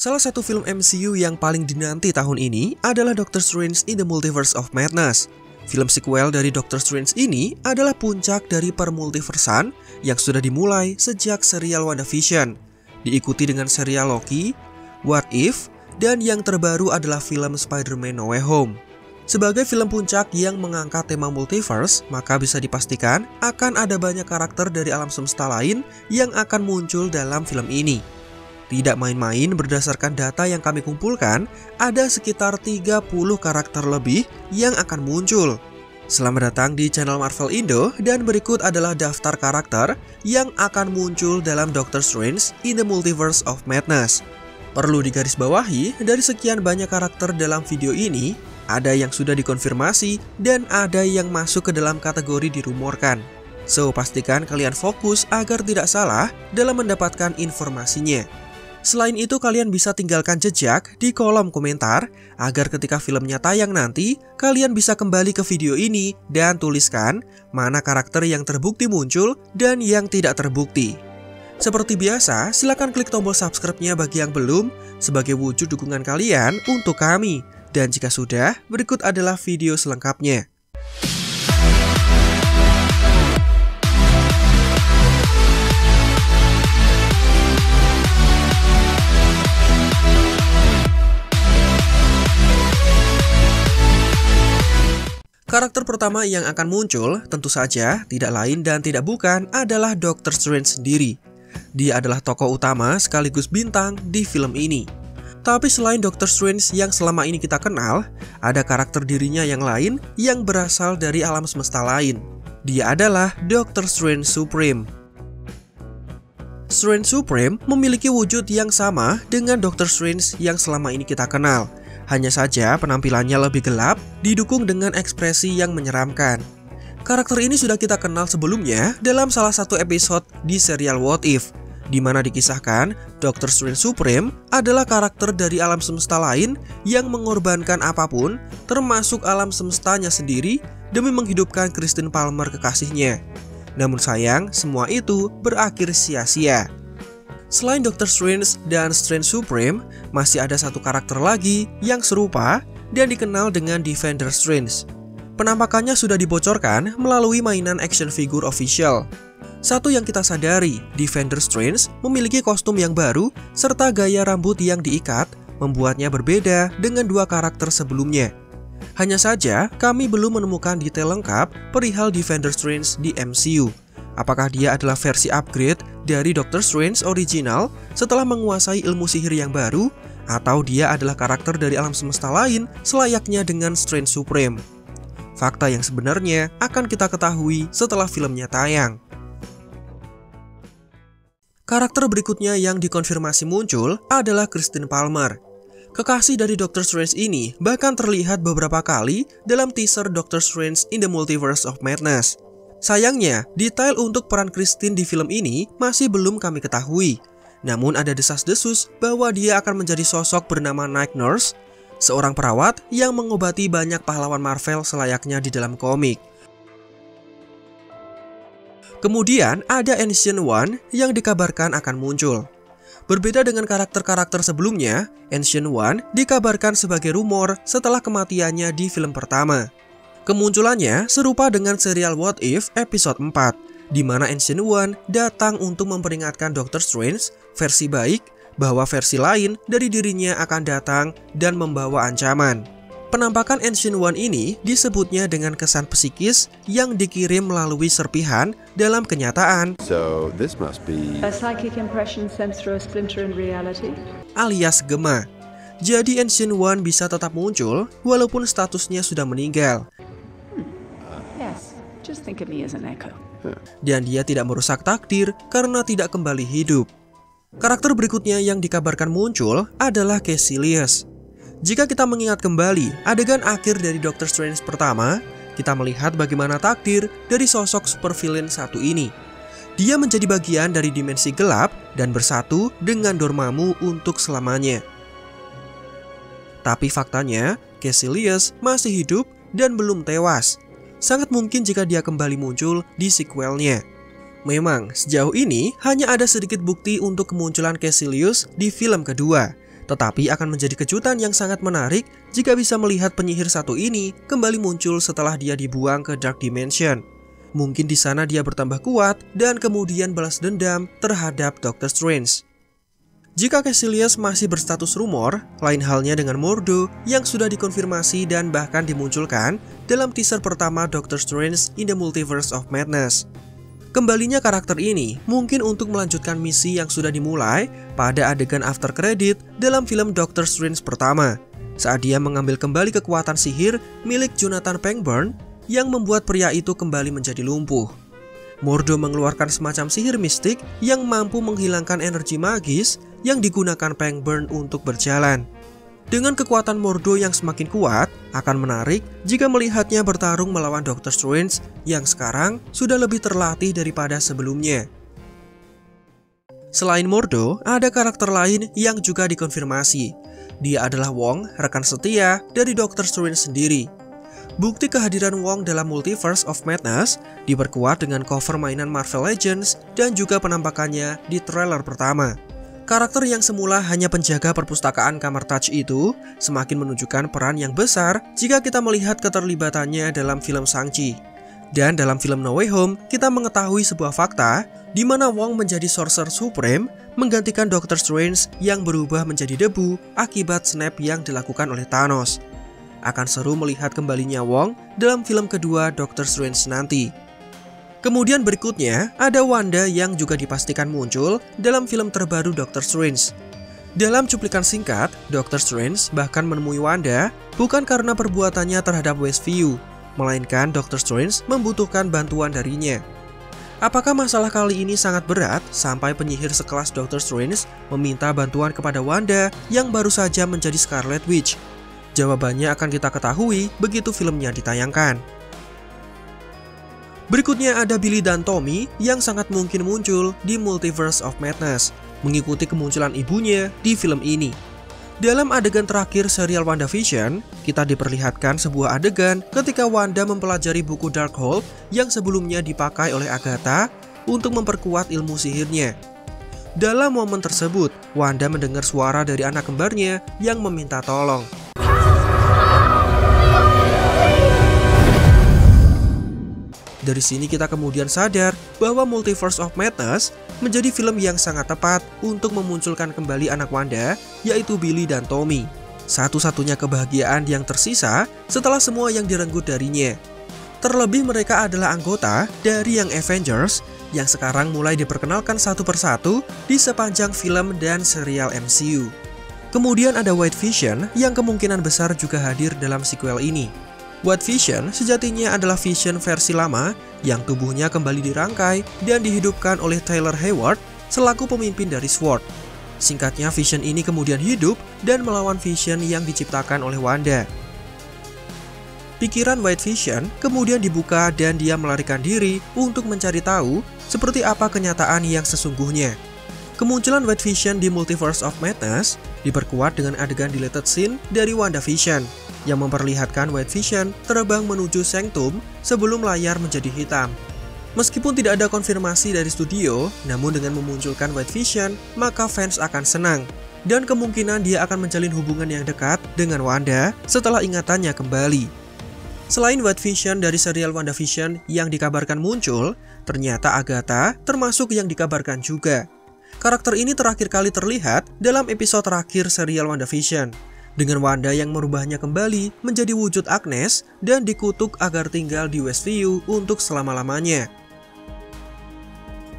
Salah satu film MCU yang paling dinanti tahun ini adalah Doctor Strange in the Multiverse of Madness. Film sequel dari Doctor Strange ini adalah puncak dari permultiversan yang sudah dimulai sejak serial WandaVision, diikuti dengan serial Loki, What If, dan yang terbaru adalah film Spider-Man No Way Home. Sebagai film puncak yang mengangkat tema multiverse, maka bisa dipastikan akan ada banyak karakter dari alam semesta lain yang akan muncul dalam film ini. Tidak main-main, berdasarkan data yang kami kumpulkan, ada sekitar 30 karakter lebih yang akan muncul. Selamat datang di channel Marvel Indo, dan berikut adalah daftar karakter yang akan muncul dalam Doctor Strange in the Multiverse of Madness. Perlu digarisbawahi, dari sekian banyak karakter dalam video ini, ada yang sudah dikonfirmasi dan ada yang masuk ke dalam kategori dirumorkan. So, pastikan kalian fokus agar tidak salah dalam mendapatkan informasinya. Selain itu, kalian bisa tinggalkan jejak di kolom komentar agar ketika filmnya tayang nanti, kalian bisa kembali ke video ini dan tuliskan mana karakter yang terbukti muncul dan yang tidak terbukti. Seperti biasa, silakan klik tombol subscribe-nya bagi yang belum sebagai wujud dukungan kalian untuk kami. Dan jika sudah, berikut adalah video selengkapnya. Karakter pertama yang akan muncul tentu saja tidak lain dan tidak bukan adalah Doctor Strange sendiri. Dia adalah tokoh utama sekaligus bintang di film ini. Tapi selain Doctor Strange yang selama ini kita kenal, ada karakter dirinya yang lain yang berasal dari alam semesta lain. Dia adalah Doctor Strange Supreme. Strange Supreme memiliki wujud yang sama dengan Doctor Strange yang selama ini kita kenal. Hanya saja penampilannya lebih gelap, didukung dengan ekspresi yang menyeramkan. Karakter ini sudah kita kenal sebelumnya dalam salah satu episode di serial What If, di mana dikisahkan Doctor Strange Supreme adalah karakter dari alam semesta lain yang mengorbankan apapun, termasuk alam semestanya sendiri, demi menghidupkan Christine Palmer kekasihnya. Namun sayang, semua itu berakhir sia-sia. Selain Doctor Strange dan Strange Supreme, masih ada satu karakter lagi yang serupa dan dikenal dengan Defender Strange. Penampakannya sudah dibocorkan melalui mainan action figure official. Satu yang kita sadari, Defender Strange memiliki kostum yang baru serta gaya rambut yang diikat, membuatnya berbeda dengan dua karakter sebelumnya. Hanya saja, kami belum menemukan detail lengkap perihal Defender Strange di MCU. Apakah dia adalah versi upgrade dari Doctor Strange original setelah menguasai ilmu sihir yang baru, atau dia adalah karakter dari alam semesta lain selayaknya dengan Strange Supreme? Fakta yang sebenarnya akan kita ketahui setelah filmnya tayang. Karakter berikutnya yang dikonfirmasi muncul adalah Christine Palmer. Kekasih dari Doctor Strange ini bahkan terlihat beberapa kali dalam teaser Doctor Strange in the Multiverse of Madness. Sayangnya, detail untuk peran Christine di film ini masih belum kami ketahui. Namun ada desas-desus bahwa dia akan menjadi sosok bernama Night Nurse, seorang perawat yang mengobati banyak pahlawan Marvel selayaknya di dalam komik. Kemudian ada Ancient One yang dikabarkan akan muncul. Berbeda dengan karakter-karakter sebelumnya, Ancient One dikabarkan sebagai rumor setelah kematiannya di film pertama. Kemunculannya serupa dengan serial What If episode 4, di mana Ancient One datang untuk memperingatkan Doctor Strange versi baik bahwa versi lain dari dirinya akan datang dan membawa ancaman. Penampakan Ancient One ini disebutnya dengan kesan psikis yang dikirim melalui serpihan dalam kenyataan. So this must be a psychic impression sent through a splinter in reality. Alias gema. Jadi Ancient One bisa tetap muncul walaupun statusnya sudah meninggal. Yes, just think of me as an echo. Dan dia tidak merusak takdir karena tidak kembali hidup. Karakter berikutnya yang dikabarkan muncul adalah Caecilius. Jika kita mengingat kembali adegan akhir dari Doctor Strange pertama, kita melihat bagaimana takdir dari sosok supervillain satu ini. Dia menjadi bagian dari dimensi gelap dan bersatu dengan Dormammu untuk selamanya. Tapi faktanya, Caecilius masih hidup dan belum tewas. Sangat mungkin jika dia kembali muncul di sequelnya. Memang, sejauh ini hanya ada sedikit bukti untuk kemunculan Caecilius di film kedua. Tetapi akan menjadi kejutan yang sangat menarik jika bisa melihat penyihir satu ini kembali muncul setelah dia dibuang ke Dark Dimension. Mungkin di sana dia bertambah kuat dan kemudian balas dendam terhadap Doctor Strange. Jika Caecilius masih berstatus rumor, lain halnya dengan Mordo yang sudah dikonfirmasi dan bahkan dimunculkan dalam teaser pertama Doctor Strange in the Multiverse of Madness. Kembalinya karakter ini mungkin untuk melanjutkan misi yang sudah dimulai pada adegan after credit dalam film Doctor Strange pertama, saat dia mengambil kembali kekuatan sihir milik Jonathan Pangburn yang membuat pria itu kembali menjadi lumpuh. Mordo mengeluarkan semacam sihir mistik yang mampu menghilangkan energi magis yang digunakan Pangburn untuk berjalan. Dengan kekuatan Mordo yang semakin kuat, akan menarik jika melihatnya bertarung melawan Doctor Strange yang sekarang sudah lebih terlatih daripada sebelumnya. Selain Mordo, ada karakter lain yang juga dikonfirmasi. Dia adalah Wong, rekan setia dari Doctor Strange sendiri. Bukti kehadiran Wong dalam Multiverse of Madness diperkuat dengan cover mainan Marvel Legends dan juga penampakannya di trailer pertama. Karakter yang semula hanya penjaga perpustakaan kamar Touch itu semakin menunjukkan peran yang besar jika kita melihat keterlibatannya dalam film Shang-Chi. Dan dalam film No Way Home, kita mengetahui sebuah fakta di mana Wong menjadi Sorcerer Supreme menggantikan Doctor Strange yang berubah menjadi debu akibat snap yang dilakukan oleh Thanos. Akan seru melihat kembalinya Wong dalam film kedua Doctor Strange nanti. Kemudian berikutnya ada Wanda yang juga dipastikan muncul dalam film terbaru Doctor Strange. Dalam cuplikan singkat, Doctor Strange bahkan menemui Wanda bukan karena perbuatannya terhadap Westview, melainkan Doctor Strange membutuhkan bantuan darinya. Apakah masalah kali ini sangat berat sampai penyihir sekelas Doctor Strange meminta bantuan kepada Wanda yang baru saja menjadi Scarlet Witch? Jawabannya akan kita ketahui begitu filmnya ditayangkan. Berikutnya ada Billy dan Tommy yang sangat mungkin muncul di Multiverse of Madness, mengikuti kemunculan ibunya di film ini. Dalam adegan terakhir serial WandaVision, kita diperlihatkan sebuah adegan ketika Wanda mempelajari buku Darkhold yang sebelumnya dipakai oleh Agatha untuk memperkuat ilmu sihirnya. Dalam momen tersebut, Wanda mendengar suara dari anak kembarnya yang meminta tolong. Dari sini kita kemudian sadar bahwa Multiverse of Madness menjadi film yang sangat tepat untuk memunculkan kembali anak Wanda, yaitu Billy dan Tommy. Satu-satunya kebahagiaan yang tersisa setelah semua yang direnggut darinya. Terlebih mereka adalah anggota dari Young Avengers yang sekarang mulai diperkenalkan satu persatu di sepanjang film dan serial MCU. Kemudian ada White Vision yang kemungkinan besar juga hadir dalam sequel ini. White Vision sejatinya adalah Vision versi lama yang tubuhnya kembali dirangkai dan dihidupkan oleh Taylor Hayward selaku pemimpin dari SWORD. Singkatnya, Vision ini kemudian hidup dan melawan Vision yang diciptakan oleh Wanda. Pikiran White Vision kemudian dibuka dan dia melarikan diri untuk mencari tahu seperti apa kenyataan yang sesungguhnya. Kemunculan White Vision di Multiverse of Madness diperkuat dengan adegan deleted scene dari WandaVision yang memperlihatkan White Vision terbang menuju Sanctum sebelum layar menjadi hitam. Meskipun tidak ada konfirmasi dari studio, namun dengan memunculkan White Vision, maka fans akan senang. Dan kemungkinan dia akan menjalin hubungan yang dekat dengan Wanda setelah ingatannya kembali. Selain White Vision dari serial WandaVision yang dikabarkan muncul, ternyata Agatha termasuk yang dikabarkan juga. Karakter ini terakhir kali terlihat dalam episode terakhir serial WandaVision, dengan Wanda yang merubahnya kembali menjadi wujud Agnes dan dikutuk agar tinggal di Westview untuk selama-lamanya.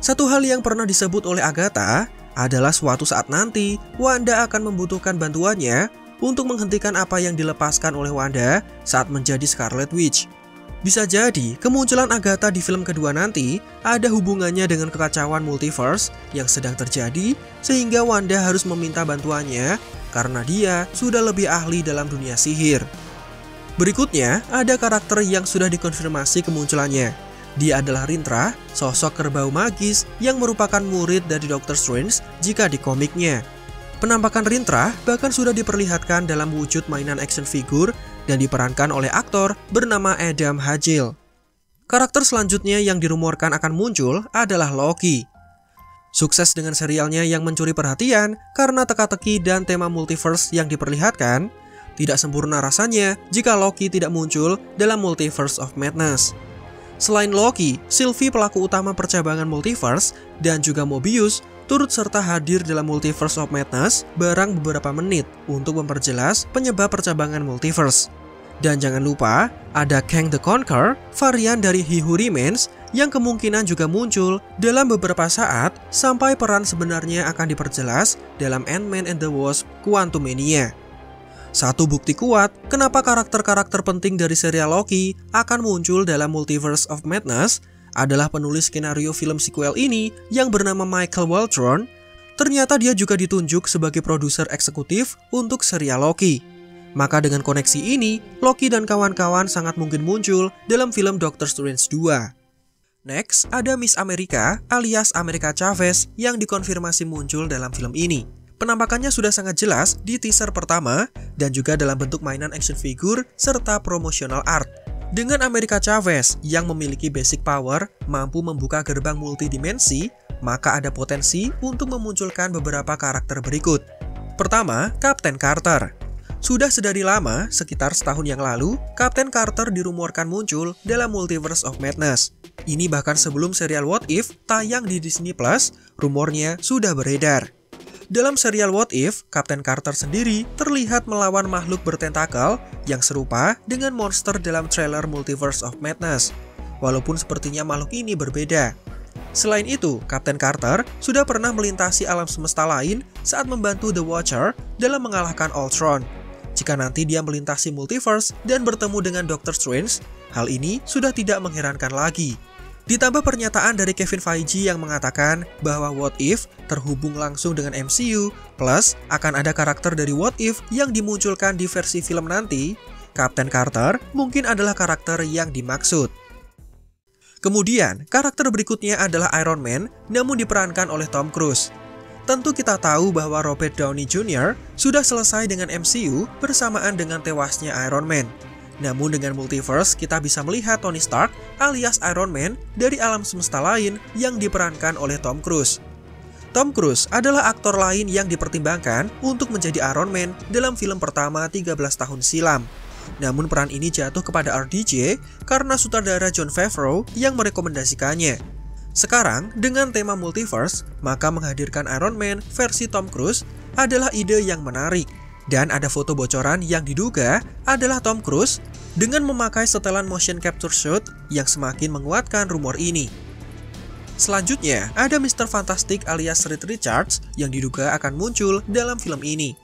Satu hal yang pernah disebut oleh Agatha adalah suatu saat nanti Wanda akan membutuhkan bantuannya untuk menghentikan apa yang dilepaskan oleh Wanda saat menjadi Scarlet Witch. Bisa jadi kemunculan Agatha di film kedua nanti ada hubungannya dengan kekacauan multiverse yang sedang terjadi sehingga Wanda harus meminta bantuannya karena dia sudah lebih ahli dalam dunia sihir. Berikutnya ada karakter yang sudah dikonfirmasi kemunculannya. Dia adalah Rintrah, sosok kerbau magis yang merupakan murid dari Doctor Strange jika di komiknya. Penampakan Rintrah bahkan sudah diperlihatkan dalam wujud mainan action figure dan diperankan oleh aktor bernama Adam Hagel. Karakter selanjutnya yang dirumorkan akan muncul adalah Loki. Sukses dengan serialnya yang mencuri perhatian karena teka-teki dan tema multiverse yang diperlihatkan, tidak sempurna rasanya jika Loki tidak muncul dalam Multiverse of Madness. Selain Loki, Sylvie pelaku utama percabangan multiverse dan juga Mobius turut serta hadir dalam Multiverse of Madness barang beberapa menit untuk memperjelas penyebab percabangan multiverse. Dan jangan lupa, ada Kang the Conqueror, varian dari He Who Remains, yang kemungkinan juga muncul dalam beberapa saat sampai peran sebenarnya akan diperjelas dalam Ant-Man and the Wasp: Quantumania. Satu bukti kuat kenapa karakter-karakter penting dari serial Loki akan muncul dalam Multiverse of Madness adalah penulis skenario film sequel ini yang bernama Michael Waldron. Ternyata dia juga ditunjuk sebagai produser eksekutif untuk serial Loki. Maka dengan koneksi ini, Loki dan kawan-kawan sangat mungkin muncul dalam film Doctor Strange 2. Next, ada Miss America alias America Chavez yang dikonfirmasi muncul dalam film ini. Penampakannya sudah sangat jelas di teaser pertama dan juga dalam bentuk mainan action figure serta promotional art. Dengan America Chavez yang memiliki basic power mampu membuka gerbang multidimensi, maka ada potensi untuk memunculkan beberapa karakter berikut. Pertama, Captain Carter. Sudah sedari lama, sekitar setahun yang lalu, Captain Carter dirumorkan muncul dalam Multiverse of Madness. Ini bahkan sebelum serial What If tayang di Disney Plus, rumornya sudah beredar. Dalam serial What If, Captain Carter sendiri terlihat melawan makhluk bertentakel yang serupa dengan monster dalam trailer Multiverse of Madness, walaupun sepertinya makhluk ini berbeda. Selain itu, Captain Carter sudah pernah melintasi alam semesta lain saat membantu The Watcher dalam mengalahkan Ultron. Jika nanti dia melintasi multiverse dan bertemu dengan Doctor Strange, hal ini sudah tidak mengherankan lagi. Ditambah pernyataan dari Kevin Feige yang mengatakan bahwa What If terhubung langsung dengan MCU, plus akan ada karakter dari What If yang dimunculkan di versi film nanti, Captain Carter mungkin adalah karakter yang dimaksud. Kemudian, karakter berikutnya adalah Iron Man, namun diperankan oleh Tom Cruise. Tentu kita tahu bahwa Robert Downey Jr. sudah selesai dengan MCU bersamaan dengan tewasnya Iron Man. Namun dengan multiverse, kita bisa melihat Tony Stark alias Iron Man dari alam semesta lain yang diperankan oleh Tom Cruise. Tom Cruise adalah aktor lain yang dipertimbangkan untuk menjadi Iron Man dalam film pertama 13 tahun silam. Namun peran ini jatuh kepada RDJ karena sutradara Jon Favreau yang merekomendasikannya. Sekarang, dengan tema multiverse, maka menghadirkan Iron Man versi Tom Cruise adalah ide yang menarik. Dan ada foto bocoran yang diduga adalah Tom Cruise dengan memakai setelan motion capture shot yang semakin menguatkan rumor ini. Selanjutnya, ada Mr. Fantastic alias Reed Richards yang diduga akan muncul dalam film ini.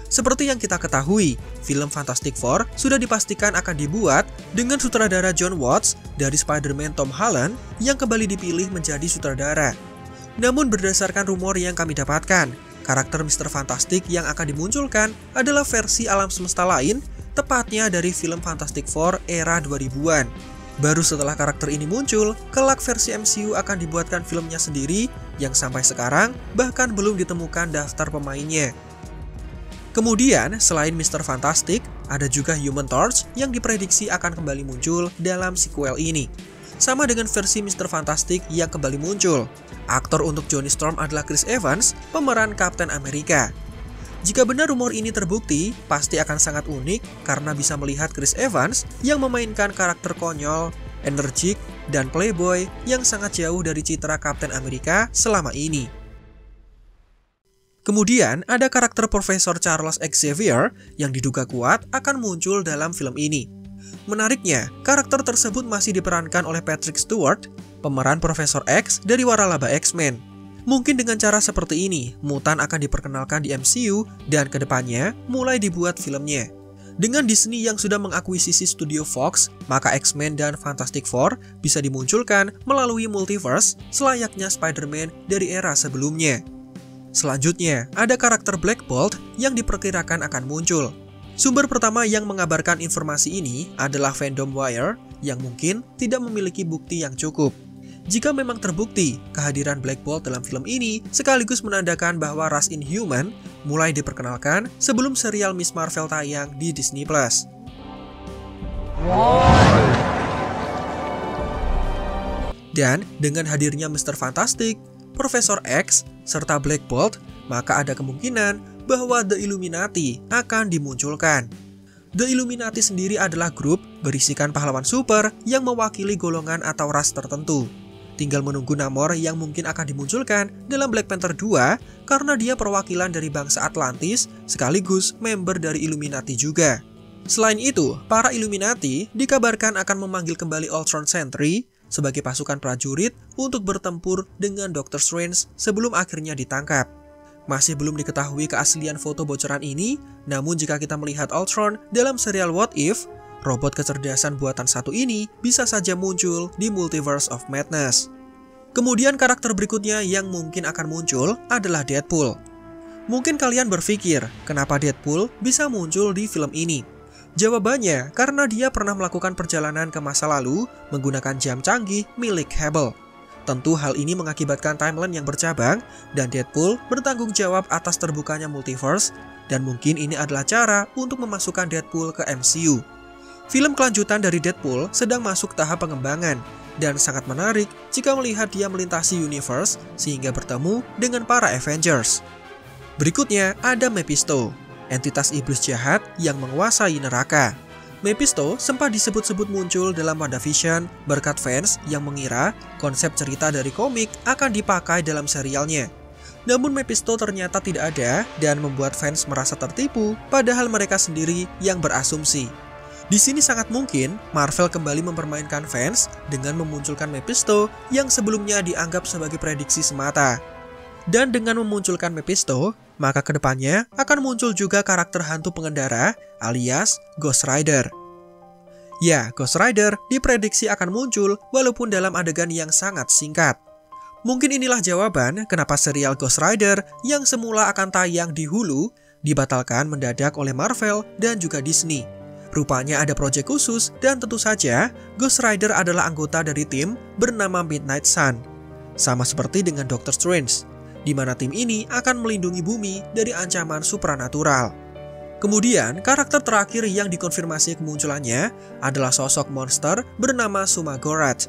Seperti yang kita ketahui, film Fantastic Four sudah dipastikan akan dibuat dengan sutradara John Watts dari Spider-Man Tom Holland yang kembali dipilih menjadi sutradara. Namun berdasarkan rumor yang kami dapatkan, karakter Mr. Fantastic yang akan dimunculkan adalah versi alam semesta lain, tepatnya dari film Fantastic Four era 2000-an. Baru setelah karakter ini muncul, kelak versi MCU akan dibuatkan filmnya sendiri yang sampai sekarang bahkan belum ditemukan daftar pemainnya. Kemudian, selain Mr. Fantastic, ada juga Human Torch yang diprediksi akan kembali muncul dalam sequel ini. Sama dengan versi Mr. Fantastic yang kembali muncul, aktor untuk Johnny Storm adalah Chris Evans, pemeran Captain America. Jika benar rumor ini terbukti, pasti akan sangat unik karena bisa melihat Chris Evans yang memainkan karakter konyol, energik, dan playboy yang sangat jauh dari citra Captain America selama ini. Kemudian ada karakter Profesor Charles Xavier yang diduga kuat akan muncul dalam film ini. Menariknya, karakter tersebut masih diperankan oleh Patrick Stewart, pemeran Profesor X dari waralaba X-Men. Mungkin dengan cara seperti ini, mutan akan diperkenalkan di MCU dan kedepannya mulai dibuat filmnya. Dengan Disney yang sudah mengakuisisi studio Fox, maka X-Men dan Fantastic Four bisa dimunculkan melalui multiverse selayaknya Spider-Man dari era sebelumnya. Selanjutnya, ada karakter Black Bolt yang diperkirakan akan muncul. Sumber pertama yang mengabarkan informasi ini adalah Fandom Wire yang mungkin tidak memiliki bukti yang cukup. Jika memang terbukti, kehadiran Black Bolt dalam film ini sekaligus menandakan bahwa ras Inhuman mulai diperkenalkan sebelum serial Miss Marvel tayang di Disney Plus. Dan dengan hadirnya Mr. Fantastic, Profesor X, serta Black Bolt, maka ada kemungkinan bahwa The Illuminati akan dimunculkan. The Illuminati sendiri adalah grup berisikan pahlawan super yang mewakili golongan atau ras tertentu. Tinggal menunggu Namor yang mungkin akan dimunculkan dalam Black Panther 2 karena dia perwakilan dari bangsa Atlantis sekaligus member dari Illuminati juga. Selain itu, para Illuminati dikabarkan akan memanggil kembali Ultron Sentry sebagai pasukan prajurit untuk bertempur dengan Doctor Strange sebelum akhirnya ditangkap. Masih belum diketahui keaslian foto bocoran ini, namun jika kita melihat Ultron dalam serial What If, robot kecerdasan buatan satu ini bisa saja muncul di Multiverse of Madness. Kemudian karakter berikutnya yang mungkin akan muncul adalah Deadpool. Mungkin kalian berpikir, kenapa Deadpool bisa muncul di film ini? Jawabannya, karena dia pernah melakukan perjalanan ke masa lalu menggunakan jam canggih milik Hubble. Tentu hal ini mengakibatkan timeline yang bercabang dan Deadpool bertanggung jawab atas terbukanya multiverse dan mungkin ini adalah cara untuk memasukkan Deadpool ke MCU. Film kelanjutan dari Deadpool sedang masuk tahap pengembangan dan sangat menarik jika melihat dia melintasi universe sehingga bertemu dengan para Avengers. Berikutnya ada Mephisto, entitas iblis jahat yang menguasai neraka. Mephisto sempat disebut-sebut muncul dalam WandaVision berkat fans yang mengira konsep cerita dari komik akan dipakai dalam serialnya. Namun Mephisto ternyata tidak ada dan membuat fans merasa tertipu padahal mereka sendiri yang berasumsi. Di sini sangat mungkin Marvel kembali mempermainkan fans dengan memunculkan Mephisto yang sebelumnya dianggap sebagai prediksi semata. Dan dengan memunculkan Mephisto, maka kedepannya akan muncul juga karakter hantu pengendara alias Ghost Rider. Ya, Ghost Rider diprediksi akan muncul walaupun dalam adegan yang sangat singkat. Mungkin inilah jawaban kenapa serial Ghost Rider yang semula akan tayang di Hulu dibatalkan mendadak oleh Marvel dan juga Disney. Rupanya ada proyek khusus dan tentu saja Ghost Rider adalah anggota dari tim bernama Midnight Sun. Sama seperti dengan Doctor Strange, di mana tim ini akan melindungi bumi dari ancaman supranatural. Kemudian, karakter terakhir yang dikonfirmasi kemunculannya adalah sosok monster bernama Sumagorath.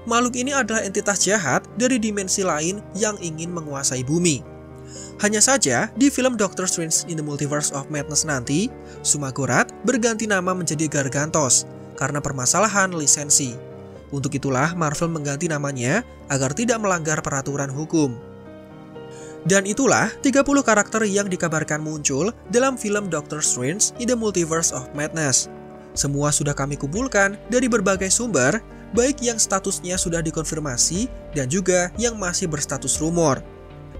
Makhluk ini adalah entitas jahat dari dimensi lain yang ingin menguasai bumi. Hanya saja, di film Doctor Strange in the Multiverse of Madness nanti, Sumagorath berganti nama menjadi Gargantos karena permasalahan lisensi. Untuk itulah Marvel mengganti namanya agar tidak melanggar peraturan hukum. Dan itulah 30 karakter yang dikabarkan muncul dalam film Doctor Strange in the Multiverse of Madness. Semua sudah kami kumpulkan dari berbagai sumber, baik yang statusnya sudah dikonfirmasi dan juga yang masih berstatus rumor.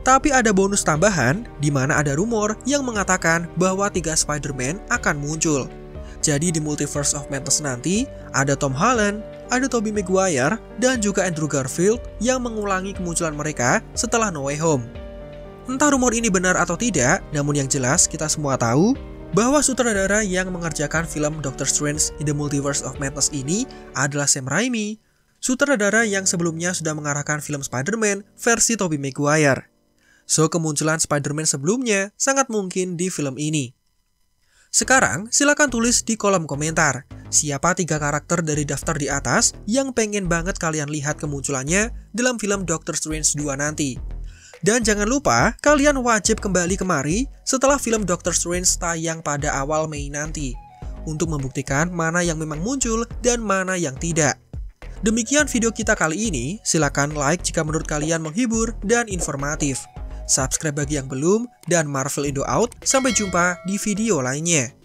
Tapi ada bonus tambahan di mana ada rumor yang mengatakan bahwa 3 Spider-Man akan muncul. Jadi di Multiverse of Madness nanti ada Tom Holland, ada Tobey Maguire, dan juga Andrew Garfield yang mengulangi kemunculan mereka setelah No Way Home. Entah rumor ini benar atau tidak, namun yang jelas kita semua tahu bahwa sutradara yang mengerjakan film Doctor Strange in the Multiverse of Madness ini adalah Sam Raimi, sutradara yang sebelumnya sudah mengarahkan film Spider-Man versi Tobey Maguire. So, kemunculan Spider-Man sebelumnya sangat mungkin di film ini. Sekarang, silakan tulis di kolom komentar, siapa 3 karakter dari daftar di atas yang pengen banget kalian lihat kemunculannya dalam film Doctor Strange 2 nanti. Dan jangan lupa, kalian wajib kembali kemari setelah film Doctor Strange tayang pada awal Mei nanti, untuk membuktikan mana yang memang muncul dan mana yang tidak. Demikian video kita kali ini, silakan like jika menurut kalian menghibur dan informatif. Subscribe bagi yang belum, dan Marvel Indo out, sampai jumpa di video lainnya.